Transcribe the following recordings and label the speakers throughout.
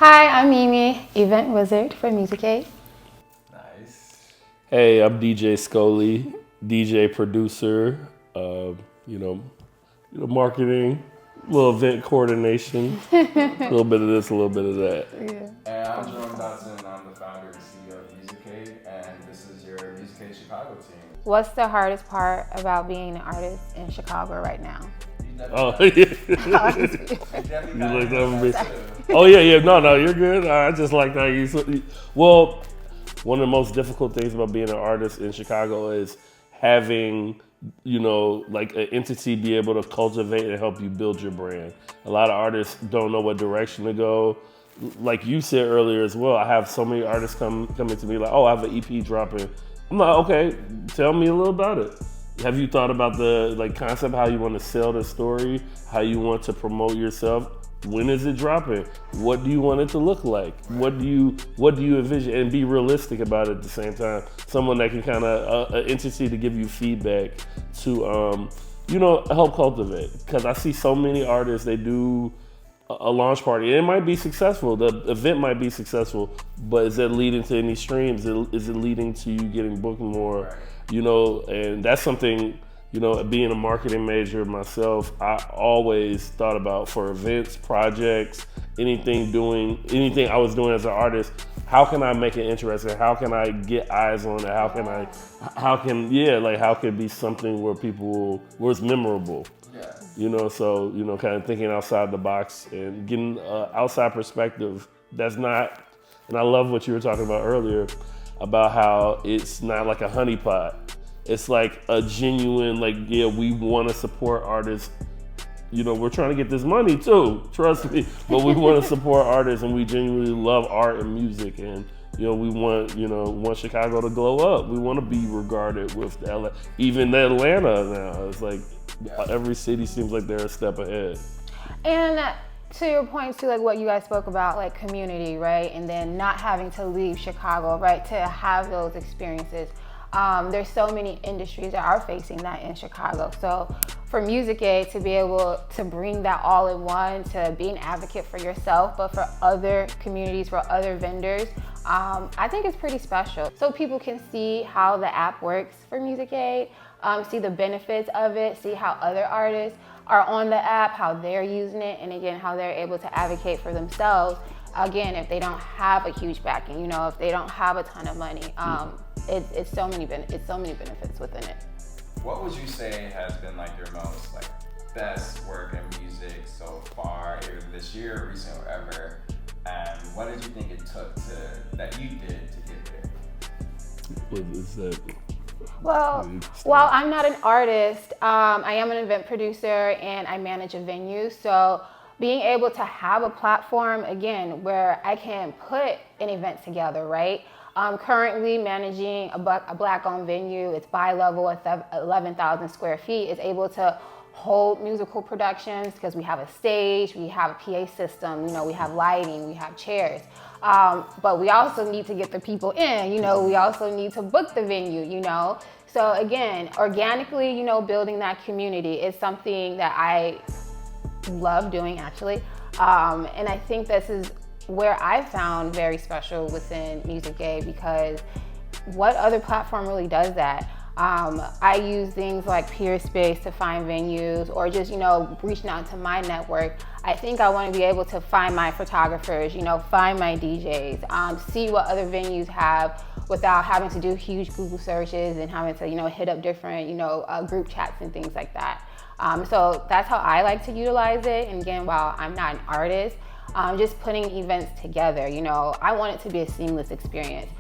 Speaker 1: Hi, I'm Mimi, event wizard for musicade.
Speaker 2: Nice.
Speaker 3: Hey, I'm DJ Sko Mimi, DJ producer, marketing, a little event coordination, a little bit of this, a little bit of that.
Speaker 1: Yeah.
Speaker 2: And I'm Jerome Dotson. I'm the founder and CEO of musicade, and this is your musicade Chicago team.
Speaker 1: What's the hardest part about being an artist in Chicago right now?
Speaker 3: Oh, yeah. You like that? Oh, yeah. No, you're good. I just like how you. Well, one of the most difficult things about being an artist in Chicago is having, like an entity be able to cultivate and help you build your brand. A lot of artists don't know what direction to go. Like you said earlier as well, I have so many artists coming to me like, oh, I have an EP dropping. I'm like, okay, tell me a little about it. Have you thought about the concept, how you want to sell the story, how you want to promote yourself? When is it dropping? What do you want it to look like? What do you envision? And be realistic about it at the same time. Someone that can kind of an entity to give you feedback to help cultivate. Because I see so many artists, they do a launch party. It might be successful. The event might be successful, but is that leading to any streams? Is it leading to you getting booked more? And that's something, being a marketing major myself, I always thought about for events, projects, anything I was doing as an artist. How can I make it interesting? How can I get eyes on it? How can it be something where it's memorable? Yeah. Kind of thinking outside the box and getting outside perspective. And I love what you were talking about earlier about how it's not like a honeypot. It's like a genuine, we want to support artists. We're trying to get this money too, trust me. But we want to support artists, and we genuinely love art and music. And we want Chicago to glow up. We want to be regarded with even Atlanta now. It's like every city seems like they're a step ahead.
Speaker 1: And to your point too, like what you guys spoke about, like community, right? And then not having to leave Chicago, right? To have those experiences. There's so many industries that are facing that in Chicago. So for musicade to be able to bring that all in one, to be an advocate for yourself, but for other communities, for other vendors, I think it's pretty special. So people can see how the app works for musicade, see the benefits of it, see how other artists are on the app, how they're using it, and again, how they're able to advocate for themselves. Again, if they don't have a huge backing, if they don't have a ton of money, it's so many benefits within it.
Speaker 2: What would you say has been your most best work in music so far, either this year, or recent, or ever? And what did you think it took that you did to get there?
Speaker 3: What is that?
Speaker 1: Well, while I'm not an artist, I am an event producer and I manage a venue. So being able to have a platform, again, where I can put an event together, right? I'm currently managing a Black-owned venue. It's bi-level at 11,000 square feet. It's able to hold musical productions because we have a stage, we have a PA system, we have lighting, we have chairs. But we also need to get the people in, we also need to book the venue, So again, organically, building that community is something that I love doing actually. And I think this is where I found very special within musicade, because what other platform really does that? I use things like Peerspace to find venues, or just, reaching out to my network. I think I want to be able to find my photographers, find my DJs, see what other venues have without having to do huge Google searches and having to, hit up different, group chats and things like that. So that's how I like to utilize it. And again, while I'm not an artist, just putting events together, I want it to be a seamless experience.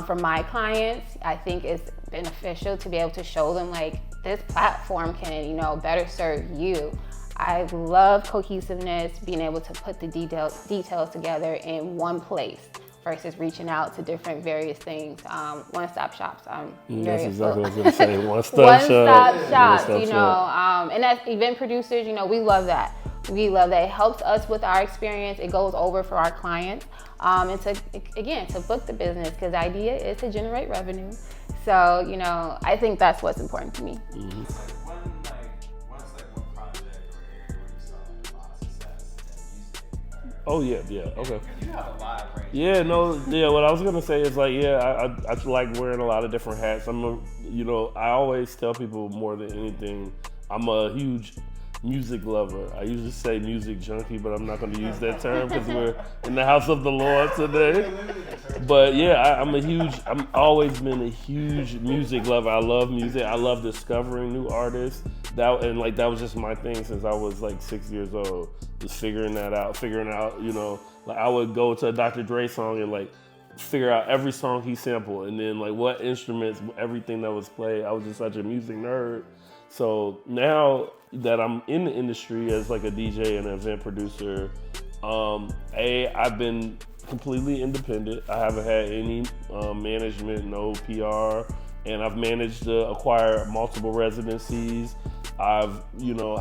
Speaker 1: For my clients, I think it's beneficial to be able to show them this platform can, better serve you. I love cohesiveness, being able to put the details together in one place versus reaching out to different various things. One-stop shops.
Speaker 3: That's exactly what I was going to say. One-stop
Speaker 1: shops, and as event producers, we love that. We love that. It helps us with our experience. It goes over for our clients. And to book the business, because the idea is to generate revenue. So, I think that's what's important to me.
Speaker 3: Mm-hmm.
Speaker 2: One project or area where you saw a lot of success in music?
Speaker 3: Oh yeah, okay.
Speaker 2: You have a live range.
Speaker 3: Yeah, no, yeah. What I was gonna say is like, yeah, I like wearing a lot of different hats. I always tell people more than anything, I'm a huge music lover. I usually say music junkie, but I'm not going to use that term because we're in the house of the Lord today. But yeah, I've always been a huge music lover. I love music. I love discovering new artists. That was just my thing since I was like 6 years old. Just figuring out, like I would go to a Dr. Dre song and like figure out every song he sampled and then like what instruments, everything that was played. I was just such a music nerd. So now that I'm in the industry as like a DJ and an event producer, I've been completely independent. I haven't had any management, no PR, and I've managed to acquire multiple residencies. I've,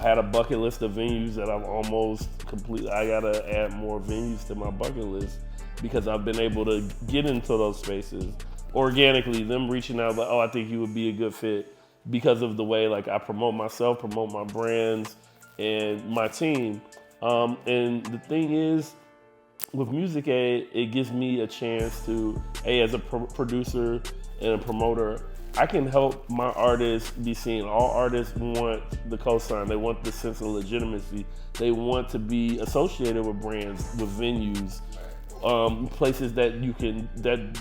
Speaker 3: had a bucket list of venues that I've almost completely, I gotta add more venues to my bucket list because I've been able to get into those spaces organically, them reaching out like, oh, I think you would be a good fit because of the way like I promote myself, promote my brands and my team. And the thing is, with musicade, it gives me a chance to, as a producer and a promoter, I can help my artists be seen. All artists want the cosign. They want the sense of legitimacy. They want to be associated with brands, with venues, places that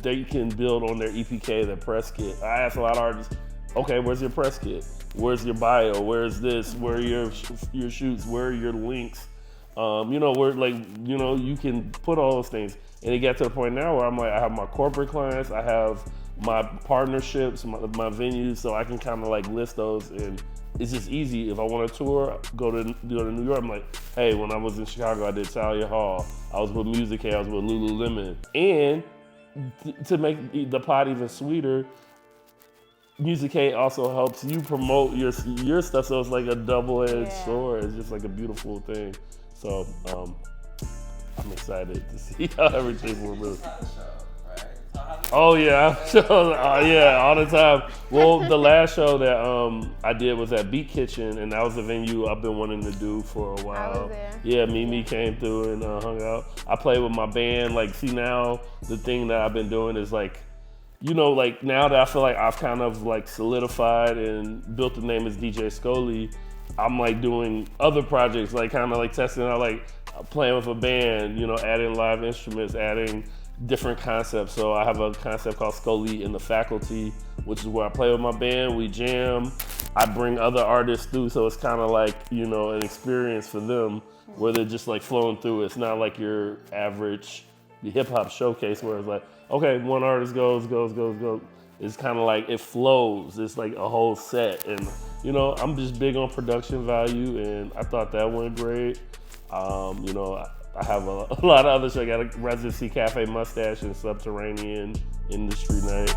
Speaker 3: they can build on their EPK, their press kit. I ask a lot of artists, okay, where's your press kit? Where's your bio? Where's this? Where are your shoots? Where are your links? You can put all those things. And it got to the point now where I'm like, I have my corporate clients, I have my partnerships, my venues, so I can kind of like list those, and it's just easy. If I want to tour, go to New York, I'm like, hey, when I was in Chicago, I did Talia Hall, I was with musicade, I was with Lululemon. And to make the pot even sweeter, musicade also helps you promote your stuff, so it's like a double-edged sword. It's just like a beautiful thing. So I'm excited to see how everything will move. Oh yeah, all the time. Well, the last show that I did was at Beat Kitchen, and that was a venue I've been wanting to do for a while.
Speaker 1: I was there.
Speaker 3: Yeah, Mimi came through and hung out. I played with my band. Like, see, now the thing that I've been doing is like, like now that I feel like I've kind of like solidified and built the name as DJ Sko Mimi, I'm like doing other projects, like kind of like testing out, like playing with a band, adding live instruments, adding different concepts. So I have a concept called Sko Mimi in the Faculty, which is where I play with my band, we jam, I bring other artists through, so it's kind of like, an experience for them where they're just like flowing through. It's not like your average hip hop showcase where it's like, okay, one artist goes. It's kind of like it flows. It's like a whole set, and I'm just big on production value, and I thought that went great. I have a lot of other shows. I got a residency, Cafe Mustache, and Subterranean Industry Night.